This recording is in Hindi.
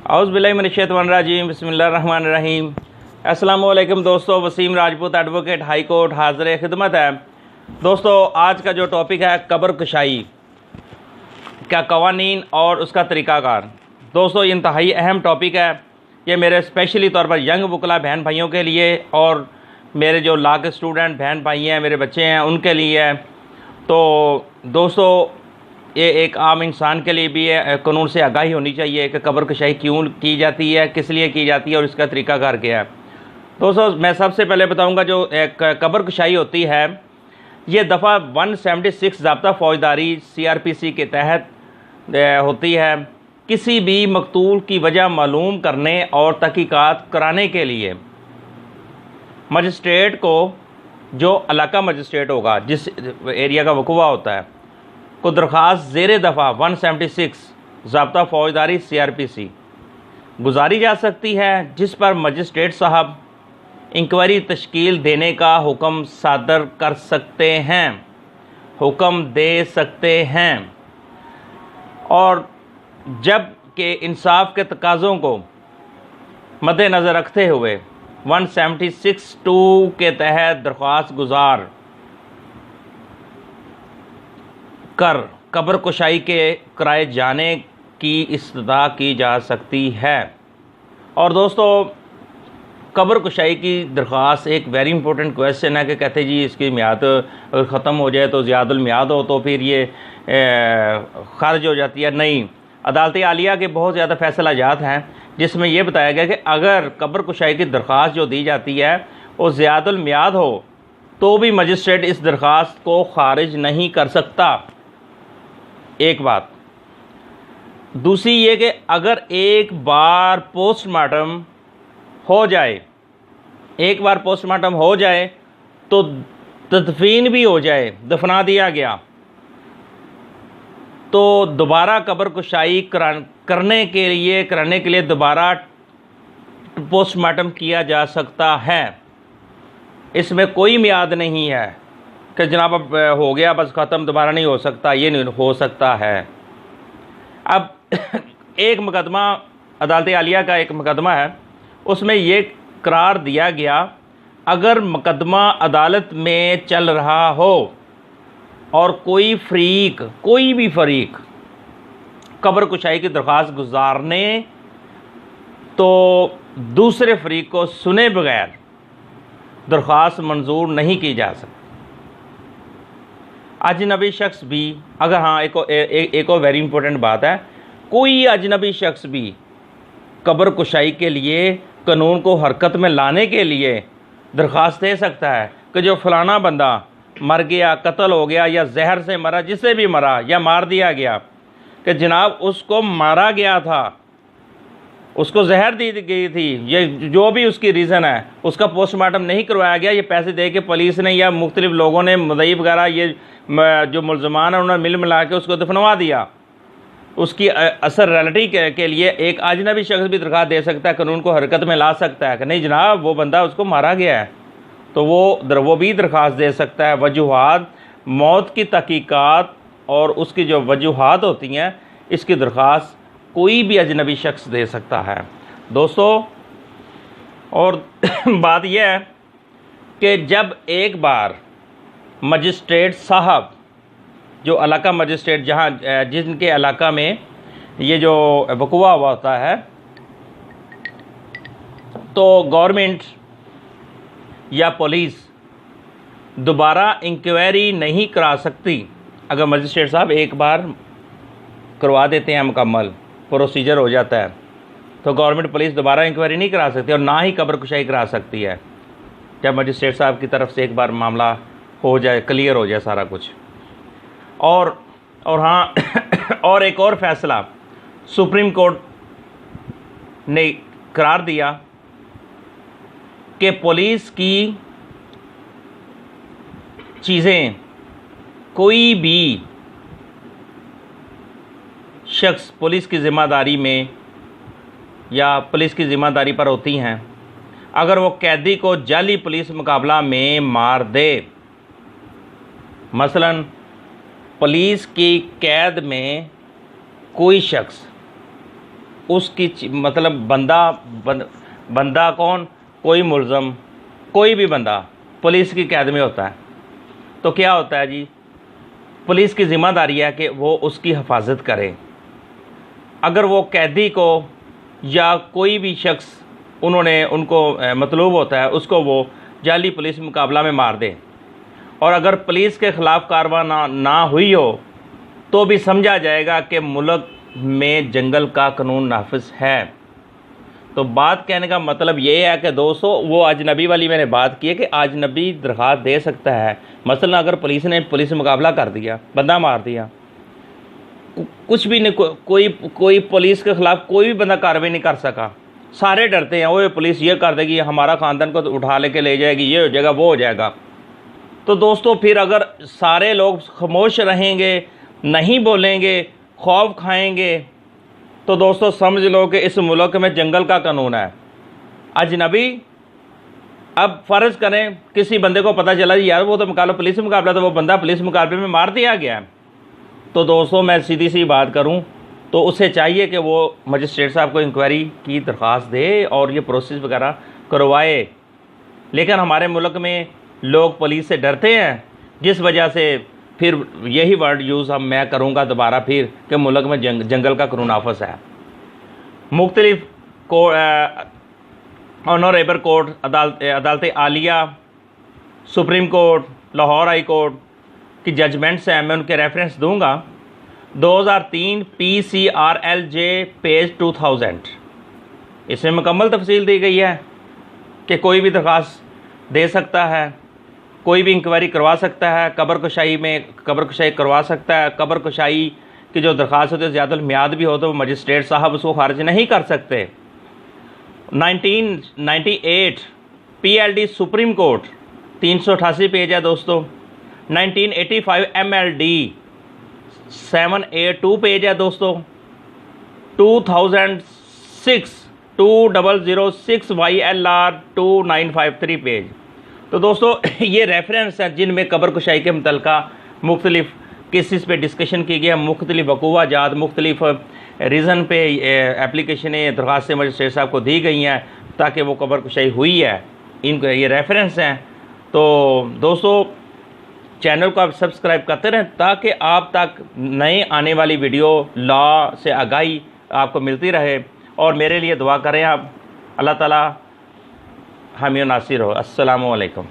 औज़ बिल्लाहि मिनश्शैतानिर्रजीम बिस्मिल्लाहिर्रहमानिर्रहीम। अस्सलामु अलैकुम दोस्तों, Waseem Rajput advocate high court हाज़िर खिदमत है। दोस्तों, आज का जो टॉपिक है कब्र कुशाई का कवानीन और उसका तरीक़ाकार। दोस्तों, ये इंतहाई अहम टॉपिक है। ये मेरे स्पेशली तौर पर यंग वकला बहन भाइयों के लिए और मेरे जो लॉ के स्टूडेंट बहन भाई हैं, मेरे बच्चे हैं, उनके लिए है। तो दोस्तों, ये एक आम इंसान के लिए भी है, कानून से आगाही होनी चाहिए कि कब्र कुशाई क्यों की जाती है, किस लिए की जाती है और इसका तरीक़ाकार क्या है। दोस्तों, मैं सबसे पहले बताऊंगा जो एक कब्र कुशाई होती है, ये दफ़ा 176 ज़ाब्ता फ़ौजदारी CRPC के तहत होती है। किसी भी मकतूल की वजह मालूम करने और तहकीकात कराने के लिए मजिस्ट्रेट को, जो इलाका मजिस्ट्रेट होगा जिस एरिया का वक़ुआ होता है, को दरख्वास्त ज़ेर दफ़ा 176 ज़ाब्ता फ़ौजदारी CRPC गुजारी जा सकती है, जिस पर मजिस्ट्रेट साहब इंक्वायरी तश्कील देने का हुक्म सादर कर सकते हैं, हुक्म दे सकते हैं। और जब के इंसाफ के तकाज़ों को मद्देनज़र रखते हुए 176(2) के तहत दरख्वास्त गुजार कर कब्र कुशाई के कराए जाने की इस्तदा की जा सकती है। और दोस्तों, कब्र कुशाई की दरख्वास्त एक वेरी इंपॉर्टेंट क्वेश्चन है कि कहते जी इसकी मियाद ख़त्म हो जाए तो ज़ियादुल मियाद हो तो फिर ये ख़ारिज हो जाती है। नहीं, अदालत आलिया के बहुत ज़्यादा फैसला जात हैं जिसमें यह बताया गया कि अगर कब्र कुशाई की दरख्वास्त जो दी जाती है वो ज़ियादुल मियाद हो तो भी मजिस्ट्रेट इस दरख्वास्त को ख़ारिज नहीं कर सकता। एक बात। दूसरी ये कि अगर एक बार पोस्टमार्टम हो जाए, एक बार पोस्टमार्टम हो जाए तो तदफीन भी हो जाए, दफना दिया गया, तो दोबारा कब्र कुशाई कराने के लिए दोबारा पोस्टमार्टम किया जा सकता है। इसमें कोई मियाद नहीं है कि जनाब अब हो गया बस ख़त्म, दोबारा नहीं हो सकता, ये नहीं हो सकता है। अब एक मुकदमा अदालत आलिया का एक मुकदमा है, उसमें ये करार दिया गया अगर मुकदमा अदालत में चल रहा हो और कोई भी फरीक कब्र कुशाई की दरख्वास्त गुजारने तो दूसरे फरीक को सुने बगैर दरख्वास्त मंजूर नहीं की जा सकती। अजनबी शख्स भी अगर, हाँ, एक और वेरी इंपॉर्टेंट बात है, कोई अजनबी शख्स भी कब्र कुशाई के लिए कानून को हरकत में लाने के लिए दरख्वास्त दे सकता है कि जो फलाना बंदा मर गया, कत्ल हो गया या जहर से मरा, जिससे भी मरा या मार दिया गया, कि जनाब उसको मारा गया था, उसको जहर दी गई थी, ये जो भी उसकी रीज़न है, उसका पोस्टमार्टम नहीं करवाया गया, ये पैसे दे के पुलिस ने या मुख्तलिफ लोगों ने, मुद्दई वगैरह, ये जो मुल्ज़मान है उन्होंने मिल मिला के उसको दफनवा दिया, उसकी असर रियलिटी के लिए एक अजनबी शख्स भी दरख्वास्त दे सकता है, कानून को हरकत में ला सकता है कि नहीं जनाब वो बंदा, उसको मारा गया है, तो वो भी दरख्वास्त दे सकता है। वजूहात, मौत की तहकीकात और उसकी जो वजूहात होती हैं, इसकी दरख्वास्त कोई भी अजनबी शख्स दे सकता है। दोस्तों, और बात यह है कि जब एक बार मजिस्ट्रेट साहब, जो इलाका मजिस्ट्रेट जिनके इलाका में ये जो वक़ुआ हुआ होता है, तो गवर्नमेंट या पुलिस दोबारा इंक्वायरी नहीं करा सकती। अगर मजिस्ट्रेट साहब एक बार करवा देते हैं, मुकम्मल प्रोसीजर हो जाता है, तो गवर्नमेंट पुलिस दोबारा इंक्वायरी नहीं करा सकती और ना ही कब्र कुशाई करा सकती है, जब मजिस्ट्रेट साहब की तरफ से एक बार मामला हो जाए, क्लियर हो जाए सारा कुछ। और हाँ और एक और फैसला सुप्रीम कोर्ट ने करार दिया कि पुलिस की चीज़ें, कोई भी शख्स पुलिस की ज़िम्मेदारी में या पुलिस की ज़िम्मेदारी पर होती हैं, अगर वो कैदी को जाली पुलिस मुकाबला में मार दे, मसलन पुलिस की कैद में कोई शख्स मतलब बंदा कौन, कोई मुलज़म, कोई भी बंदा पुलिस की कैद में होता है तो क्या होता है जी, पुलिस की ज़िम्मेदारी है कि वो उसकी हिफाजत करे। अगर वो कैदी को या कोई भी शख्स उनको मतलूब होता है, उसको वो जाली पुलिस मुकाबला में मार दे, और अगर पुलिस के ख़िलाफ़ कार्रवाई ना हुई हो तो भी समझा जाएगा कि मुल्क में जंगल का कानून नाफिज है। तो बात कहने का मतलब ये है कि दोस्तों, वो अजनबी वाली मैंने बात की है कि अजनबी दरख्वास्त दे सकता है। मसलन अगर पुलिस ने पुलिस मुकाबला कर दिया, बंदा मार दिया, कुछ भी नहीं, कोई पुलिस के ख़िलाफ़ कोई भी बंदा कार्रवाई नहीं कर सका, सारे डरते हैं वो पुलिस ये कर देगी, हमारा ख़ानदान को उठा लेके ले जाएगी, ये हो जाएगा, वो हो जाएगा। तो दोस्तों फिर अगर सारे लोग खामोश रहेंगे, नहीं बोलेंगे, खौफ खाएंगे, तो दोस्तों समझ लो कि इस मुल्क में जंगल का कानून है। अजनबी, अब फ़र्ज़ करें किसी बंदे को पता चला यार वो तो मुकाबला पुलिस मुकाबला, तो वो बंदा पुलिस मुकाबले में मार दिया गया, तो दोस्तों मैं सीधी सी बात करूं तो उसे चाहिए कि वो मजिस्ट्रेट साहब को इंक्वायरी की दरख्वास्त दे और ये प्रोसेस वगैरह करवाए। लेकिन हमारे मुल्क में लोग पुलिस से डरते हैं, जिस वजह से फिर यही वर्ड यूज़ मैं करूँगा दोबारा फिर कि मुल्क में जंगल का कानून नाफिज है। मुख्तलिफ ऑनरेबल कोर्ट, अदालत Alia, supreme court, Lahore high court की जजमेंट्स हैं, मैं उनके रेफरेंस दूंगा। 2003 PCRLJ पेज 2000, इसमें मुकम्मल तफसील दी गई है कि कोई भी दरख्वास्त दे सकता है, कोई भी इंक्वायरी करवा सकता है, कब्र कुशाई करवा सकता है। कब्र कुशाई की जो दरख्वास्त होती है ज़्यादा मियाद भी हो तो मजिस्ट्रेट साहब उसको खारिज नहीं कर सकते। 1998 PLD सुप्रीम कोर्ट 388 पेज है दोस्तों। 1985 MLD 782 पेज है दोस्तों। 2006 2006 YLR 2953 पेज। तो दोस्तों ये रेफरेंस हैं जिनमें कब्र कुशाई के मुतल्लिक़ा मुख्तलिफ़ केसेस पे डिस्कशन की गई है, मुख्तलिफ़ वक़ूआ जात, मुख्तलिफ़ रीज़न पे एप्लीकेशनें दरख्वास्तें मजिस्ट्रेट साहब को दी गई हैं ताकि वो कब्र कुशाई हुई है, इनको ये रेफरेंस हैं। तो दोस्तों चैनल को आप सब्सक्राइब करते रहें ताकि आप तक नए आने वाली वीडियो लॉ से आगाही आपको मिलती रहे, और मेरे लिए दुआ करें आप। अल्लाह ताला हामी नासिर हो। अस्सलामु अलैकुम।